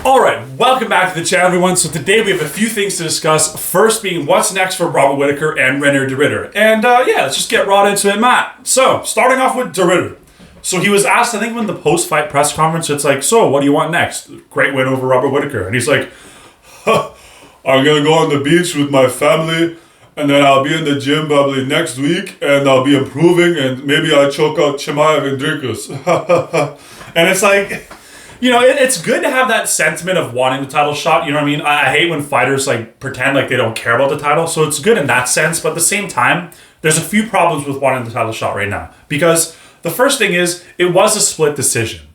Alright, welcome back to the channel, everyone. So today we have a few things to discuss. First being what's next for Robert Whittaker and Reinier de Ridder. And yeah, let's just get right into it, Matt. So, starting off with de Ridder. So he was asked, I think in the post-fight press conference, it's like, so what do you want next? Great win over Robert Whittaker. And he's like, I'm going to go on the beach with my family, and then I'll be in the gym probably next week, and I'll be improving, and maybe I'll choke out Chimaev and Dricus. And it's like, you know, it's good to have that sentiment of wanting the title shot. You know what I mean? I hate when fighters like pretend like they don't care about the title. So it's good in that sense. But at the same time, there's a few problems with wanting the title shot right now. Because the first thing is, it was a split decision.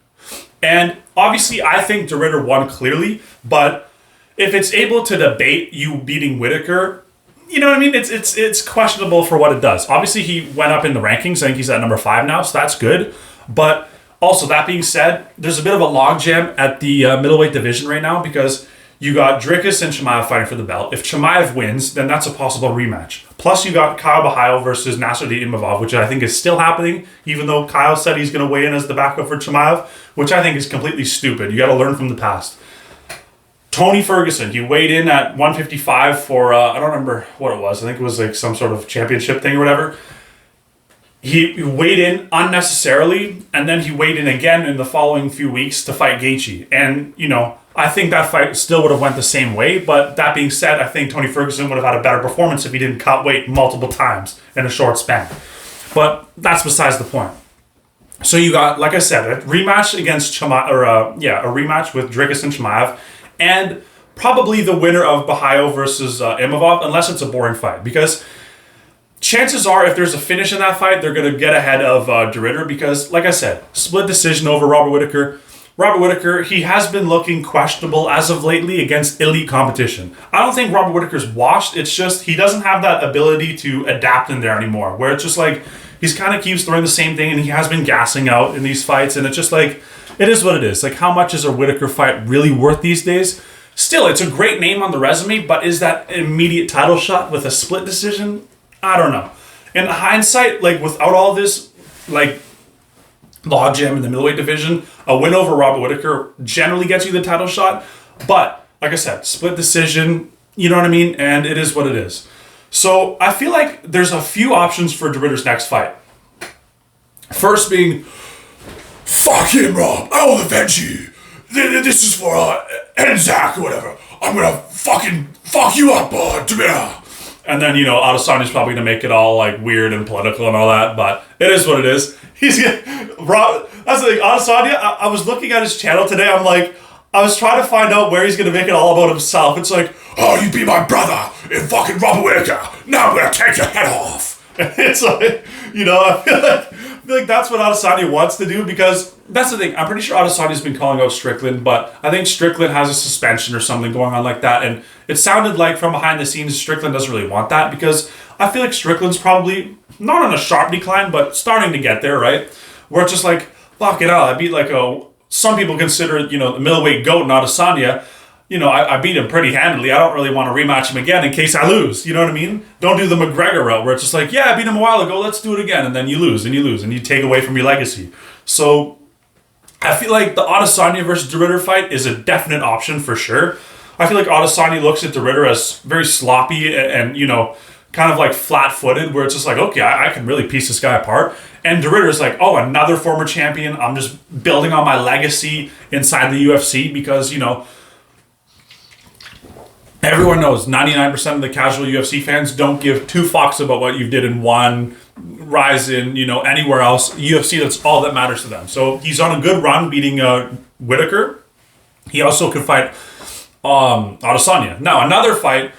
And obviously, I think de Ridder won clearly. But if it's able to debate you beating Whittaker, you know what I mean? It's questionable for what it does. Obviously, he went up in the rankings. I think he's at number 5 now. So that's good. But also, that being said, there's a bit of a logjam at the middleweight division right now because you got Dricus and Chimaev fighting for the belt. If Chimaev wins, then that's a possible rematch. Plus, you got Kyle Borralho versus Nasruddin Imavov, which I think is still happening, even though Kyle said he's going to weigh in as the backup for Chimaev, which I think is completely stupid. You got to learn from the past. Tony Ferguson, he weighed in at 155 for, I don't remember what it was. I think it was like some sort of championship thing or whatever. He weighed in unnecessarily, and then he weighed in again in the following few weeks to fight Gaethje. And, you know, I think that fight still would have went the same way, but that being said, I think Tony Ferguson would have had a better performance if he didn't cut weight multiple times in a short span. But that's besides the point. So you got, like I said, a rematch against Chimaev, a rematch with Dricus and Chimaev, and probably the winner of Borralho versus Imavov, unless it's a boring fight, because chances are, if there's a finish in that fight, they're going to get ahead of de Ridder because, like I said, split decision over Robert Whittaker. Robert Whittaker, he has been looking questionable as of lately against elite competition. I don't think Robert Whittaker's washed. It's just he doesn't have that ability to adapt in there anymore, where it's just like he's kind of keeps throwing the same thing and he has been gassing out in these fights, and it's just like, it is what it is. Like, how much is a Whittaker fight really worth these days? Still, it's a great name on the resume, but is that an immediate title shot with a split decision? I don't know. In hindsight, like without all this, like logjam in the middleweight division, a win over Robert Whittaker generally gets you the title shot. But like I said, split decision, you know what I mean? And it is what it is. So I feel like there's a few options for de Ridder's next fight. First being, fuck him, Rob. I will avenge you. This is for Zach or whatever. I'm gonna fucking fuck you up, de Ridder. And then, you know, Adesanya's probably going to make it all, like, weird and political and all that, but it is what it is. He's gonna, that's the thing, Adesanya, I was looking at his channel today, I'm like, I was trying to find out where he's going to make it all about himself. It's like, oh, you be my brother in fucking Robert Whittaker. Now I'm going to take your head off. And it's like, you know, I feel like that's what Adesanya wants to do, because that's the thing. I'm pretty sure Adesanya's been calling out Strickland, but I think Strickland has a suspension or something going on like that. And it sounded like from behind the scenes, Strickland doesn't really want that, because I feel like Strickland's probably not on a sharp decline, but starting to get there, right? Where it's just like, fuck it out. I beat like some people consider, you know, the middleweight GOAT in Adesanya. You know, I beat him pretty handily. I don't really want to rematch him again in case I lose. You know what I mean? Don't do the McGregor route where it's just like, yeah, I beat him a while ago. Let's do it again. And then you lose and you lose and you take away from your legacy. So I feel like the Adesanya versus de Ridder fight is a definite option for sure. I feel like Adesanya looks at de Ridder as very sloppy and you know, kind of like flat-footed, where it's just like, okay, I can really piece this guy apart. And de Ridder's like, oh, another former champion. I'm just building on my legacy inside the UFC because, you know, everyone knows 99% of the casual UFC fans don't give two fucks about what you did in one, Ryzen, you know, anywhere else. UFC, that's all that matters to them. So he's on a good run beating Whittaker. He also could fight Adesanya. Now, another fight,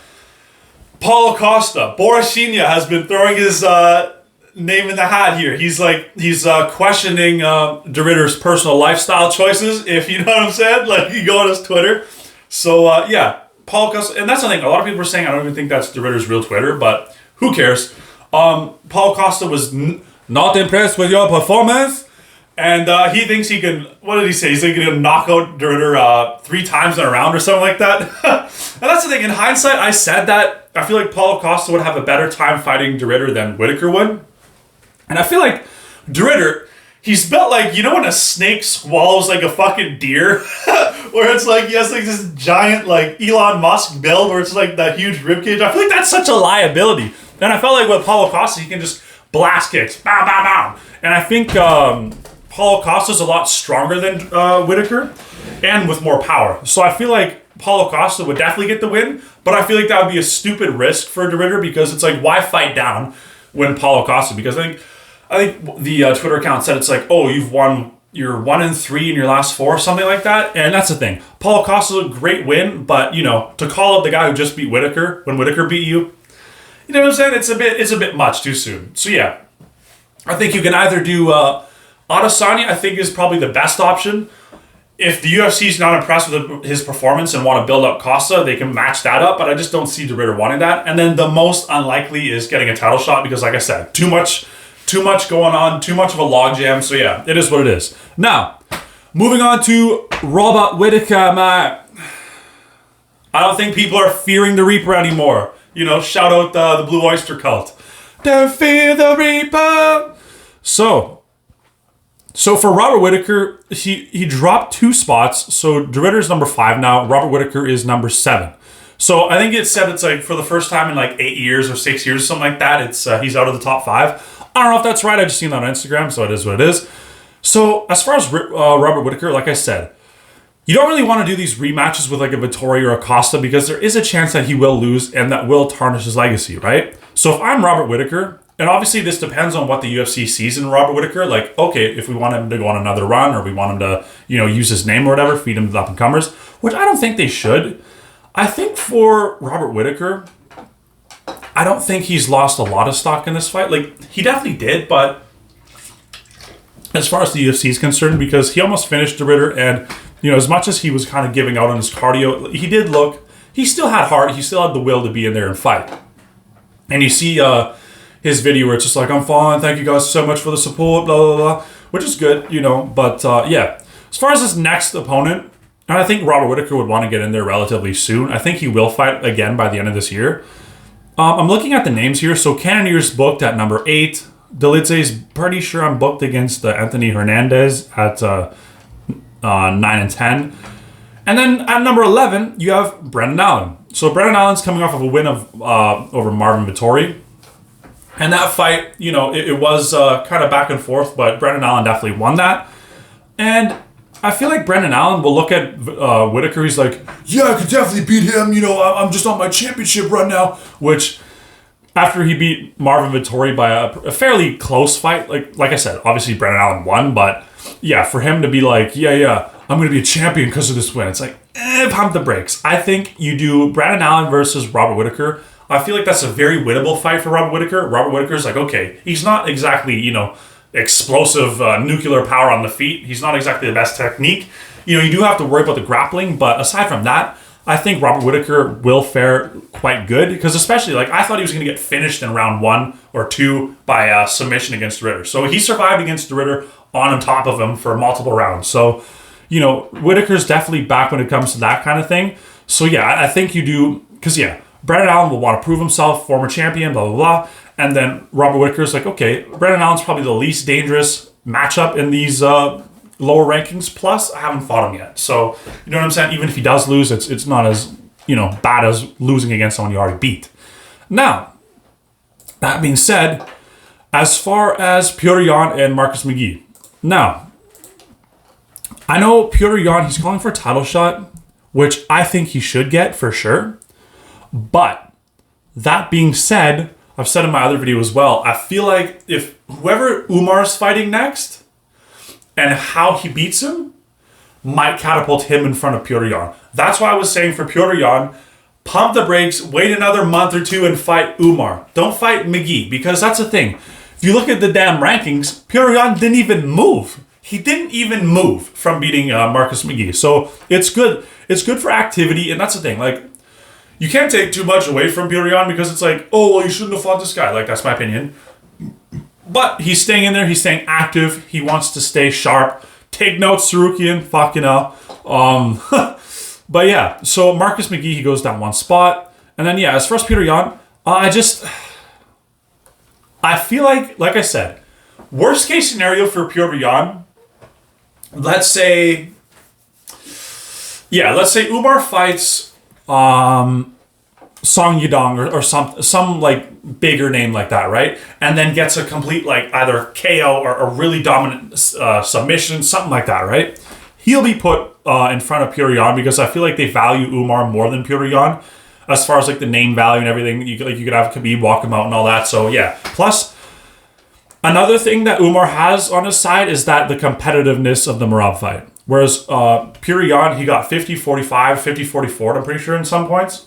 Paulo Costa. Borralho has been throwing his name in the hat here. He's questioning de Ridder's personal lifestyle choices, if you know what I'm saying. Like, you go on his Twitter. So, yeah. Paulo Costa, and that's the thing. A lot of people are saying, I don't even think that's de Ridder's real Twitter, but who cares? Paulo Costa was not impressed with your performance, and he thinks he can, what did he say? He's going to knock out de Ridder 3 times in a round or something like that. And that's the thing. In hindsight, I said that. I feel like Paulo Costa would have a better time fighting de Ridder than Whittaker would. And I feel like de Ridder, he's built like, you know when a snake swallows like a fucking deer? where it's like he has like this giant like Elon Musk build where it's like that huge ribcage. I feel like that's such a liability. And I felt like with Paulo Costa, he can just blast kicks, bow, bow, bow. And I think Paulo Costa's a lot stronger than Whittaker and with more power. So I feel like Paulo Costa would definitely get the win, but I feel like that would be a stupid risk for de Ridder because it's like, why fight down when Paulo Costa? Because I think the Twitter account said it's like, oh, you're 1-3 in your last 4, something like that. And that's the thing. Paulo Costa's a great win, but you know, to call out the guy who just beat Whittaker when Whittaker beat you, you know what I'm saying? It's a bit much too soon. So yeah, I think you can either do Adesanya. I think is probably the best option. If the UFC is not impressed with his performance and want to build up Costa, they can match that up, but I just don't see de Ridder wanting that. And then the most unlikely is getting a title shot because, like I said, too much going on, too much of a logjam. So yeah, it is what it is. Now, moving on to Robert Whittaker, man. I don't think people are fearing the Reaper anymore. You know, shout out the Blue Oyster Cult. Don't fear the Reaper. So for Robert Whittaker, he dropped 2 spots. So de Ridder's number 5 now. Robert Whittaker is number 7. So I think it's like for the first time in like 8 years or 6 years or something like that, it's he's out of the top 5. I don't know if that's right. I just seen that on Instagram, so it is what it is. So as far as Robert Whittaker, like I said, you don't really want to do these rematches with like a Vittori or a Costa because there is a chance that he will lose and that will tarnish his legacy, right? So if I'm Robert Whittaker, and obviously this depends on what the UFC sees in Robert Whittaker. Like, okay, if we want him to go on another run or we want him to, you know, use his name or whatever, feed him to the up-and-comers, which I don't think they should. I think for Robert Whittaker, I don't think he's lost a lot of stock in this fight. Like, he definitely did, but as far as the UFC is concerned, because he almost finished de Ridder, and, you know, as much as he was kind of giving out on his cardio, he still had heart, he still had the will to be in there and fight. And you see his video where it's just like, I'm fine, thank you guys so much for the support, blah, blah, blah, which is good, you know, but yeah. As far as his next opponent, and I think Robert Whittaker would want to get in there relatively soon. I think he will fight again by the end of this year. I'm looking at the names here. So Cannonier's booked at number 8. Delidze's pretty sure I'm booked against Anthony Hernandez at 9 and 10. And then at number 11, you have Brendan Allen. So Brendan Allen's coming off of a win over Marvin Vittori. And that fight, you know, it was kind of back and forth, but Brendan Allen definitely won that. And I feel like Brendan Allen will look at Whittaker. He's like, yeah, I could definitely beat him. You know, I'm just on my championship run now. Which, after he beat Marvin Vittori by a fairly close fight, like I said, obviously Brendan Allen won, but yeah, for him to be like, yeah, I'm going to be a champion because of this win. It's like, pump the brakes. I think you do Brendan Allen versus Robert Whittaker. I feel like that's a very winnable fight for Robert Whittaker. Robert Whittaker's like, okay, he's not exactly, you know, explosive nuclear power on the feet. He's not exactly the best technique. You know, you do have to worry about the grappling, but aside from that, I think Robert Whittaker will fare quite good because especially, like, I thought he was going to get finished in round 1 or 2 by submission against de Ridder. So he survived against de Ridder on top of him for multiple rounds. So, you know, Whittaker's definitely back when it comes to that kind of thing. So yeah, I think you do, because yeah, Brendan Allen will want to prove himself, former champion, blah, blah, blah. And then Robert Whittaker's like, okay, Brendan Allen's probably the least dangerous matchup in these lower rankings. Plus, I haven't fought him yet. So, you know what I'm saying? Even if he does lose, it's not as, you know, bad as losing against someone you already beat. Now, that being said, as far as Petr Yan and Marcus McGee. Now, I know Petr Yan, he's calling for a title shot, which I think he should get for sure. But that being said, I've said in my other video as well, I feel like if whoever Umar's fighting next and how he beats him might catapult him in front of Petr Yan. That's why I was saying for Petr Yan, pump the brakes, wait another month or 2 and fight Umar. Don't fight McGee, because that's the thing. If you look at the damn rankings, Petr Yan didn't even move. He didn't even move from beating Marcus McGee. So it's good. It's good for activity, and that's the thing. Like, you can't take too much away from Petr Yan because it's like, oh, well, you shouldn't have fought this guy. Like, that's my opinion. But he's staying in there. He's staying active. He wants to stay sharp. Take notes, Tsarukyan. Fucking hell. But yeah, so Marcus McGee, he goes down 1 spot. And then, yeah, as far as Petr Yan, I feel like I said, worst case scenario for Petr Yan, let's say, Yeah, let's say Umar fights Song Yadong or some like bigger name like that, right? And then gets a complete like either KO or a really dominant submission, something like that, right? He'll be put in front of Petr Yan because I feel like they value Umar more than Petr Yan as far as like the name value and everything. You could have Khabib walk him out and all that. So yeah. Plus, another thing that Umar has on his side is that the competitiveness of the Merab fight. Whereas Petr Yan, he got 50-45, 50-44, I'm pretty sure in some points.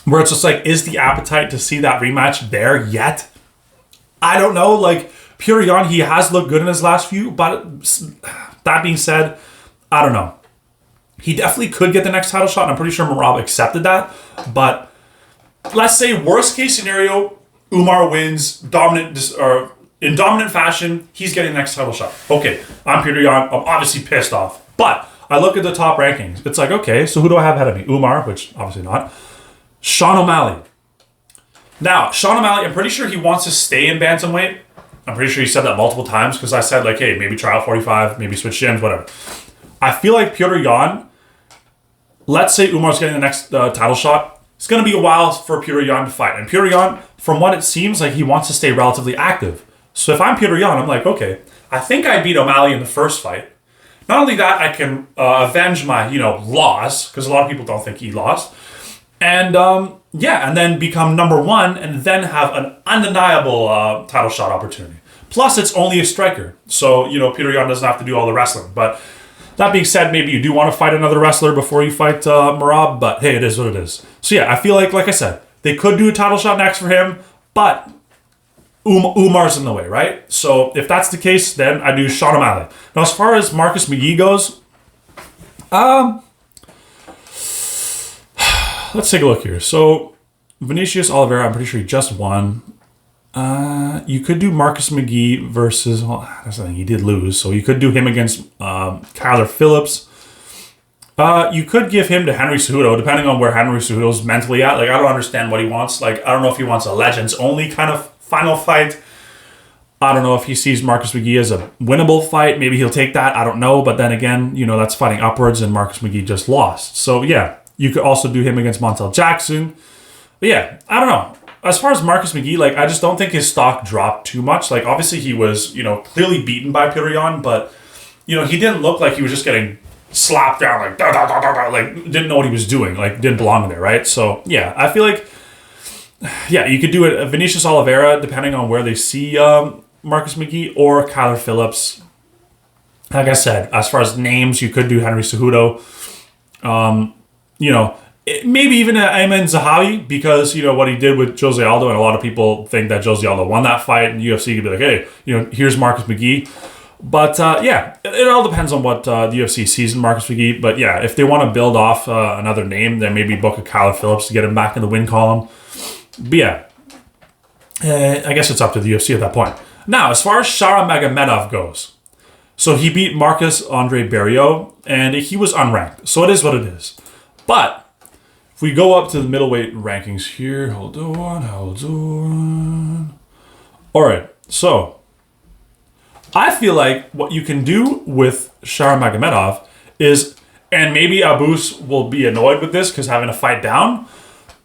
Where it's just like, is the appetite to see that rematch there yet? I don't know. Like, Petr Yan, he has looked good in his last few, but that being said, I don't know. He definitely could get the next title shot, and I'm pretty sure Merab accepted that. But let's say worst case scenario, Umar wins in dominant fashion. He's getting the next title shot. Okay, I'm Petr Yan. I'm obviously pissed off. But I look at the top rankings. It's like, okay, so who do I have ahead of me? Umar, which obviously not. Sean O'Malley. Now, Sean O'Malley, I'm pretty sure he wants to stay in bantamweight. I'm pretty sure he said that multiple times because I said, like, hey, maybe try out 45, maybe switch gyms, whatever. I feel like Petr Yan, let's say Umar's getting the next title shot, it's going to be a while for Petr Yan to fight. And Petr Yan, from what it seems, like he wants to stay relatively active. So if I'm Petr Yan, I'm like, okay, I think I beat O'Malley in the first fight. Not only that, I can avenge my, loss, because a lot of people don't think he lost. And, and then become number one and then have an undeniable title shot opportunity. Plus, it's only a striker. So, Petr Yan doesn't have to do all the wrestling. But that being said, maybe you do want to fight another wrestler before you fight Merab. But, hey, it is what it is. So, yeah, I feel like I said, they could do a title shot next for him. But Umar's in the way, right? So, if that's the case, then I do Sean O'Malley. Now, as far as Marcus McGee goes, let's take a look here. So, Vinicius Oliveira, I'm pretty sure he just won. You could do Marcus McGee versus... Well, that's the thing. He did lose. So, you could do him against Kyler Phillips. You could give him to Henry Cejudo, depending on where Henry Cejudo's mentally at. Like, I don't understand what he wants. Like, I don't know if he wants a Legends-only kind of final fight. I don't know if he sees Marcus McGee as a winnable fight. Maybe he'll take that. I don't know. But then again, that's fighting upwards, and Marcus McGee just lost. So, yeah. You could also do him against Montel Jackson. But yeah, I don't know. As far as Marcus McGee, like, I just don't think his stock dropped too much. Like, obviously he was, clearly beaten by Petr Yan, but, he didn't look like he was just getting slapped down, like, da, da, da, da, da, like, didn't know what he was doing, like, didn't belong there, right? So, yeah, I feel like, yeah, you could do it, Vinicius Oliveira, depending on where they see Marcus McGee, or Kyler Phillips. Like I said, as far as names, you could do Henry Cejudo. Maybe even Ayman Zahabi, because, what he did with Jose Aldo, and a lot of people think that Jose Aldo won that fight, and UFC could be like, hey, here's Marcus McGee. But, it all depends on what the UFC sees in Marcus McGee. But, yeah, if they want to build off another name, then maybe book a Kyler Phillips to get him back in the win column. But, yeah, I guess it's up to the UFC at that point. Now, as far as Shara Magomedov goes, so he beat Marcus Andre Barriault, and he was unranked. So it is what it is. But if we go up to the middleweight rankings here, hold on. All right, so I feel like what you can do with Shara Magomedov is, and maybe Abus will be annoyed with this because having a fight down,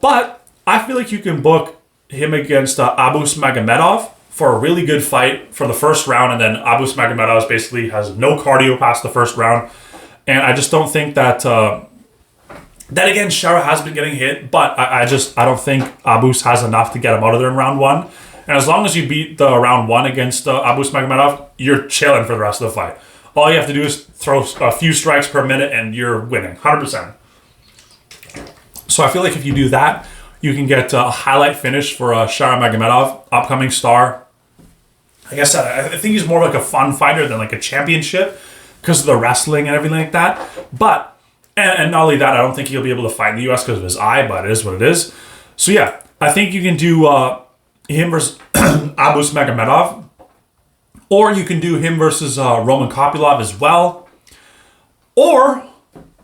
but I feel like you can book him against Abus Magomedov for a really good fight for the first round, and then Abus Magomedov basically has no cardio past the first round, and I just don't think that... Then again, Shara has been getting hit, but I don't think Abus has enough to get him out of there in round one. And as long as you beat the round one against Abus Magomedov, you're chilling for the rest of the fight. All you have to do is throw a few strikes per minute and you're winning, 100%. So I feel like if you do that, you can get a highlight finish for Shara Magomedov, upcoming star. Like I said, I think he's more like a fun fighter than like a championship because of the wrestling and everything like that. But... And not only that, I don't think he'll be able to fight in the U.S. because of his eye, but it is what it is. So yeah, I think you can do him versus Abus Magomedov, or you can do him versus Roman Kopylov as well. Or,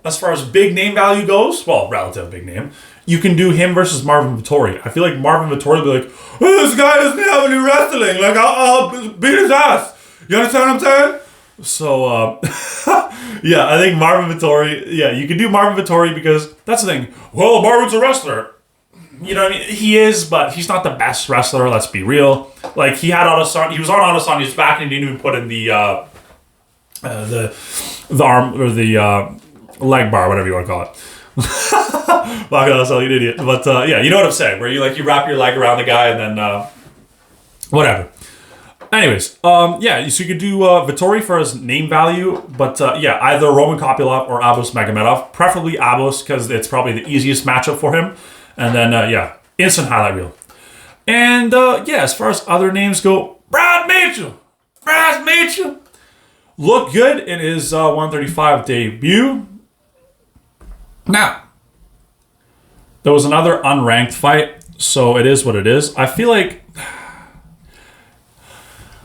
as far as big name value goes, well, relative big name, you can do him versus Marvin Vettori. I feel like Marvin Vettori will be like, oh, this guy doesn't have any wrestling. Like, I'll beat his ass. You understand what I'm saying? So, Yeah, I think Marvin Vettori. Yeah, you can do Marvin Vettori because that's the thing. Well, Marvin's a wrestler. You know what I mean? He is, but he's not the best wrestler. Let's be real. Like he had Autoson. He was on Autoson. He was back, and he didn't even put in the arm or the leg bar, whatever you want to call it. Fuck, I sound like an idiot. But yeah, you know what I'm saying. Where you wrap your leg around the guy and then whatever. Anyways, yeah, so you could do Vettori for his name value, but yeah, either Roman Kopylov or Abus Magomedov, preferably Abus because it's probably the easiest matchup for him. And then, yeah, instant highlight reel. And yeah, as far as other names go, Brad Mitchell looked good in his 135 debut. Now, there was another unranked fight, so it is what it is. I feel like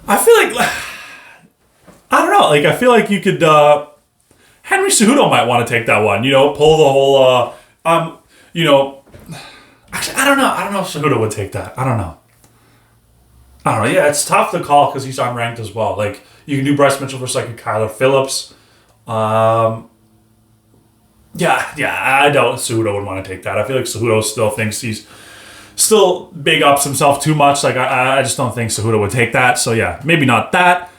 I don't know. Like I feel like you could. Henry Cejudo might want to take that one. You know, pull the whole. You know, actually, I don't know. I don't know if Cejudo would take that. I don't know. Yeah, it's tough to call because he's unranked as well. Like you can do Bryce Mitchell versus like a Kyler Phillips. Yeah, I don't. Cejudo would want to take that. I feel like Cejudo still thinks he's. Still big ups himself too much. Like I just don't think Cejudo would take that. So yeah, maybe not that.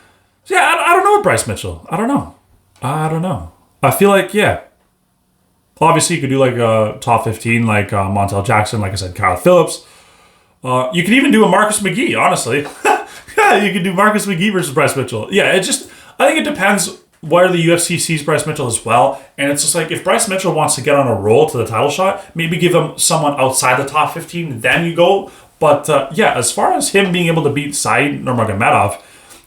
So, yeah, I don't know with Bryce Mitchell. I don't know. I feel like yeah. Obviously, you could do like a top 15, like Montel Jackson, like I said, Kyle Phillips. You could even do a Marcus McGee. Honestly, yeah, you could do Marcus McGee versus Bryce Mitchell. Yeah, I think it depends where the UFC sees Bryce Mitchell as well. And it's just like, if Bryce Mitchell wants to get on a roll to the title shot, maybe give him someone outside the top 15, then you go. But yeah, as far as him being able to beat Said Nurmagomedov,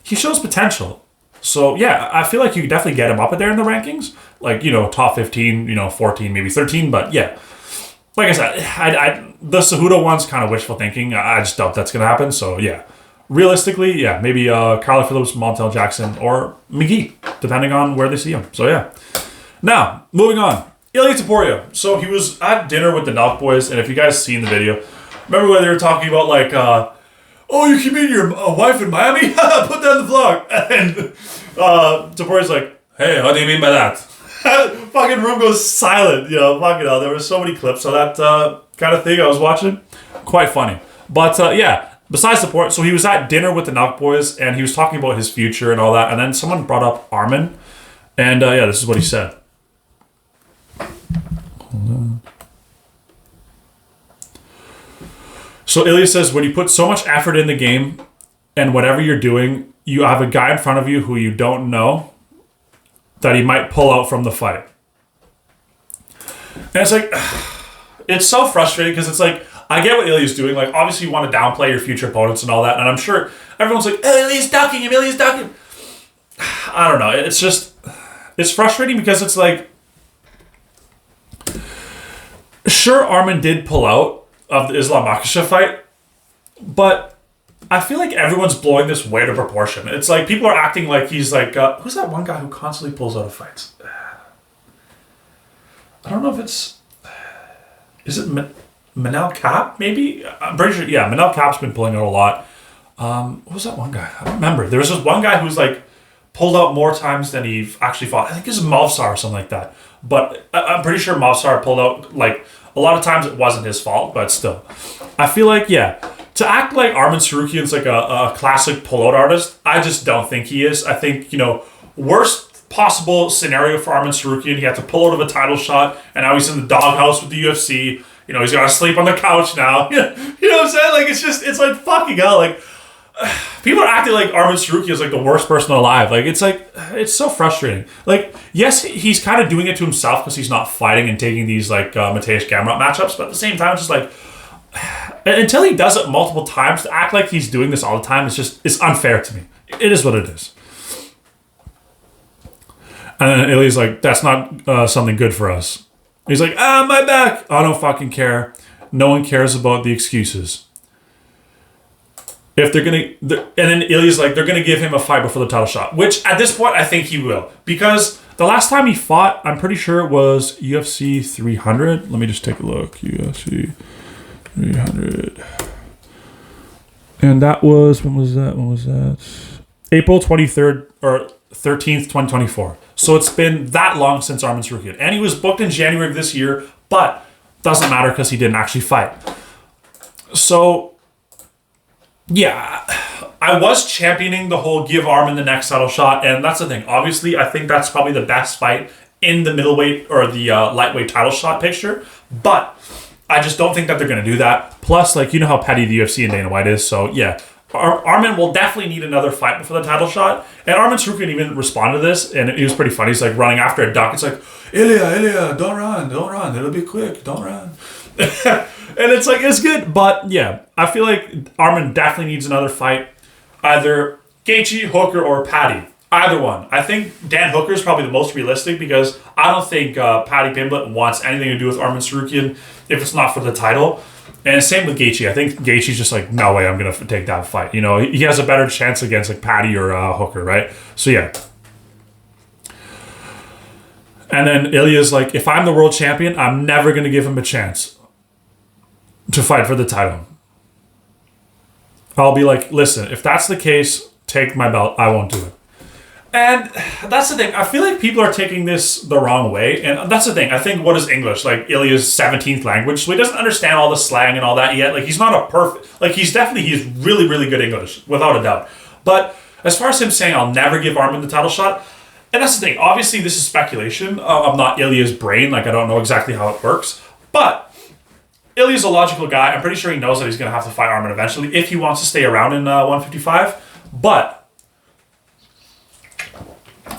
he shows potential. So yeah, I feel like you could definitely get him up there in the rankings. Like, you know, top 15, you know, 14, maybe 13. But yeah, like I said, the Cejudo one's kind of wishful thinking. I just doubt that's going to happen. So yeah. Realistically, yeah, maybe Kyler Phillips, Montel Jackson, or McGee, depending on where they see him. So yeah. Now, moving on. Ilia Topuria. So he was at dinner with the Nelk boys, and if you guys seen the video, remember when they were talking about like, oh, you can meet your wife in Miami? Put that in the vlog. And Topuria's like, hey, what do you mean by that? Fucking room goes silent. You know, fucking hell. There were so many clips of that kind of thing I was watching. Quite funny. But yeah. Besides the point, so he was at dinner with the Nelk boys, and he was talking about his future and all that, and then someone brought up Arman, and yeah, this is what he said. Hold on. So Ilia says, when you put so much effort in the game, and whatever you're doing, you have a guy in front of you who you don't know, that he might pull out from the fight. And it's like, it's so frustrating, because it's like, I get what Ilia's doing. Like, obviously, you want to downplay your future opponents and all that. And I'm sure everyone's like, Ilia's ducking him, Ilia's ducking him. I don't know. It's just, it's frustrating because it's like, sure, Arman did pull out of the Islam Makhachev fight, but I feel like everyone's blowing this way to proportion. It's like people are acting like he's like, who's that one guy who constantly pulls out of fights? I don't know if it's, is it Manel Cap, maybe? I'm pretty sure, yeah, Manel Cap's been pulling out a lot. What was that one guy? I don't remember. There was this one guy who's like pulled out more times than he actually fought. I think it was Mavsar or something like that. But I'm pretty sure Mavsar pulled out, like, a lot of times it wasn't his fault, but still. I feel like, yeah, to act like Arman Tsarukyan's like a classic pullout artist, I just don't think he is. I think, you know, worst possible scenario for Arman Tsarukyan, he had to pull out of a title shot, and now he's in the doghouse with the UFC. You know, he's got to sleep on the couch now. You know what I'm saying? Like, it's just, it's like fucking hell. Like, people are acting like Arman Tsarukyan is like the worst person alive. Like, it's so frustrating. Like, yes, he's kind of doing it to himself because he's not fighting and taking these, like, Mateusz Gamrot matchups. But at the same time, it's just like, until he does it multiple times, to act like he's doing this all the time, it's unfair to me. It is what it is. And then Ilia's like, that's not something good for us. He's like, my back. I don't fucking care. No one cares about the excuses. If they're going to... And then Ilia's like, they're going to give him a fight before the title shot. Which, at this point, I think he will. Because the last time he fought, I'm pretty sure it was UFC 300. Let me just take a look. UFC 300. And that was... When was that? April 23rd, or 13th, 2024. So it's been that long since Arman Tsarukyan. And he was booked in January of this year, but doesn't matter because he didn't actually fight. So, yeah, I was championing the whole give Arman the next title shot, and that's the thing. Obviously, I think that's probably the best fight in the middleweight or the lightweight title shot picture, but I just don't think that they're going to do that. Plus, like, you know how petty the UFC and Dana White is, so yeah. Arman will definitely need another fight before the title shot. And Arman Tsarukyan even responded to this, and he was pretty funny. He's like running after a duck. It's like, Ilia, don't run. It'll be quick, don't run. And it's like, it's good. But yeah, I feel like Arman definitely needs another fight. Either Gaethje, Hooker, or Paddy. Either one. I think Dan Hooker is probably the most realistic because I don't think Paddy Pimblett wants anything to do with Arman Tsarukyan if it's not for the title. And same with Gaethje. I think Gaethje's just like, no way I'm going to take that fight. You know, he has a better chance against like Paddy or Hooker, right? So yeah. And then Ilia's like, if I'm the world champion, I'm never going to give him a chance to fight for the title. I'll be like, listen, if that's the case, take my belt. I won't do it. And that's the thing. I feel like people are taking this the wrong way. And that's the thing. I think, what is English? Like, Ilia's 17th language. So he doesn't understand all the slang and all that yet. Like, he's not a perfect... Like, he's really, really good English, without a doubt. But as far as him saying, I'll never give Arman the title shot, and that's the thing. Obviously, this is speculation. I'm not Ilia's brain. Like, I don't know exactly how it works. But Ilia's a logical guy. I'm pretty sure he knows that he's going to have to fight Arman eventually if he wants to stay around in 155. But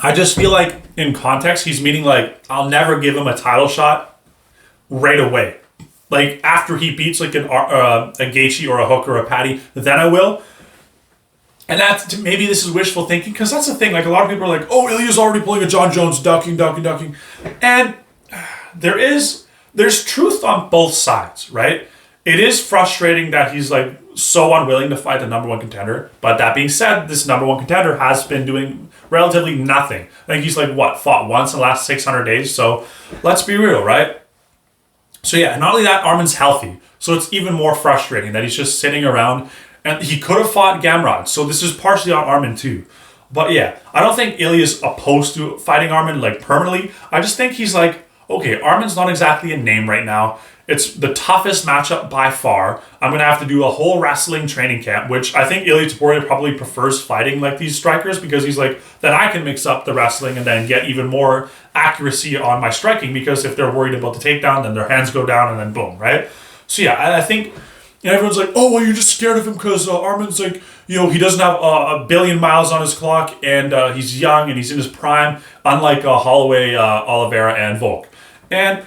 I just feel like, in context, he's meaning like, I'll never give him a title shot right away. Like, after he beats like a Gaethje or a Hooker or a Paddy, then I will. And that's, maybe this is wishful thinking, because that's the thing. Like, a lot of people are like, oh, Ilia's already pulling a John Jones, ducking. And there's truth on both sides, right? It is frustrating that he's like so unwilling to fight the number one contender. But that being said, this number one contender has been doing relatively nothing. I think he's like, fought once in the last 600 days. So let's be real, right? So yeah, not only that, Arman's healthy. So it's even more frustrating that he's just sitting around. And he could have fought Gamrot. So this is partially on Arman too. But yeah, I don't think Ilia's opposed to fighting Arman like permanently. I just think he's like, okay, Arman's not exactly a name right now. It's the toughest matchup by far. I'm going to have to do a whole wrestling training camp, which I think Ilia Topuria probably prefers fighting like these strikers because he's like, then I can mix up the wrestling and then get even more accuracy on my striking, because if they're worried about the takedown, then their hands go down and then boom, right? So yeah, I think, you know, everyone's like, oh, well, you're just scared of him because Arman's like, you know, he doesn't have a billion miles on his clock and he's young and he's in his prime, unlike Holloway, Oliveira, and Volk. And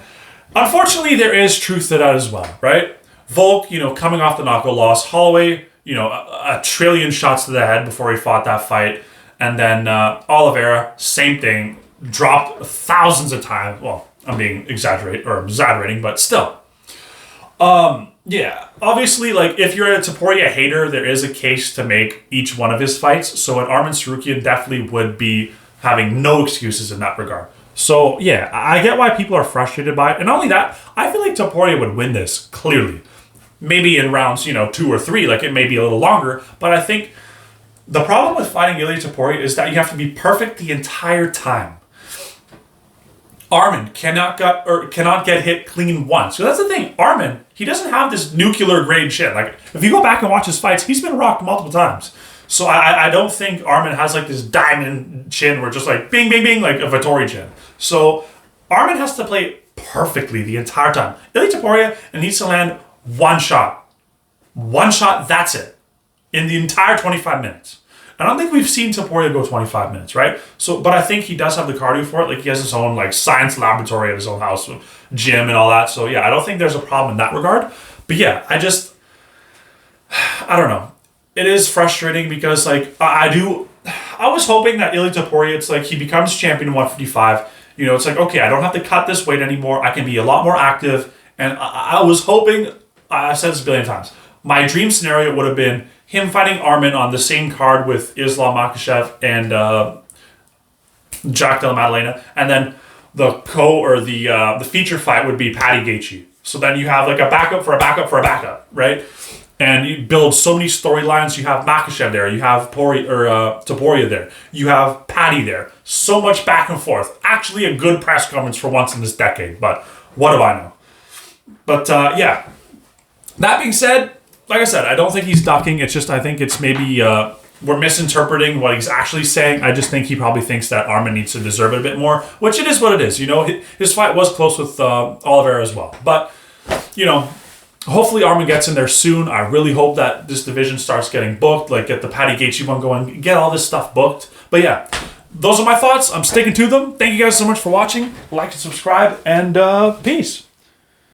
unfortunately, there is truth to that as well, right? Volk, you know, coming off the knockout loss. Holloway, you know, a trillion shots to the head before he fought that fight. And then Oliveira, same thing, dropped thousands of times. Well, I'm being exaggerating, but still. Yeah, obviously, like, if you're a Topuria hater, there is a case to make each one of his fights. So an Arman Tsarukyan definitely would be having no excuses in that regard. So, yeah, I get why people are frustrated by it. And not only that, I feel like Topuria would win this, clearly. Maybe in rounds, 2 or 3, like, it may be a little longer. But I think the problem with fighting Ilia Topuria is that you have to be perfect the entire time. Arman cannot get hit clean once. So that's the thing. Arman, he doesn't have this nuclear grade shit. Like, if you go back and watch his fights, he's been rocked multiple times. So I don't think Arman has like this diamond chin where just like bing, bing, bing, like a Vittori chin. So Arman has to play perfectly the entire time. Ilia Topuria needs to land one shot. One shot, that's it. In the entire 25 minutes. I don't think we've seen Topuria go 25 minutes, right? So, but I think he does have the cardio for it. Like, he has his own like science laboratory at his own house, gym and all that. So yeah, I don't think there's a problem in that regard. But yeah, I don't know. It is frustrating because like I was hoping that Ilia Topuria, it's like he becomes champion in 155. It's like, okay, I don't have to cut this weight anymore. I can be a lot more active. And I was hoping, I've said this a billion times, my dream scenario would have been him fighting Arman on the same card with Islam Makhachev and Jack Della Maddalena, and then the feature fight would be Paddy Gaethje. So then you have like a backup for a backup for a backup, right? And you build so many storylines. You have Makhachev there. You have Topuria there. You have Patty there. So much back and forth. Actually, a good press conference for once in this decade. But what do I know? But yeah. That being said, like I said, I don't think he's ducking. It's just I think it's maybe we're misinterpreting what he's actually saying. I just think he probably thinks that Arman needs to deserve it a bit more, which it is what it is. You know, his fight was close with Oliveira as well. But, you know, hopefully Arman gets in there soon. I really hope that this division starts getting booked, like get the Patty Gaethje one going, get all this stuff booked. But yeah, those are my thoughts. I'm sticking to them. Thank you guys so much for watching. Like and subscribe, and peace.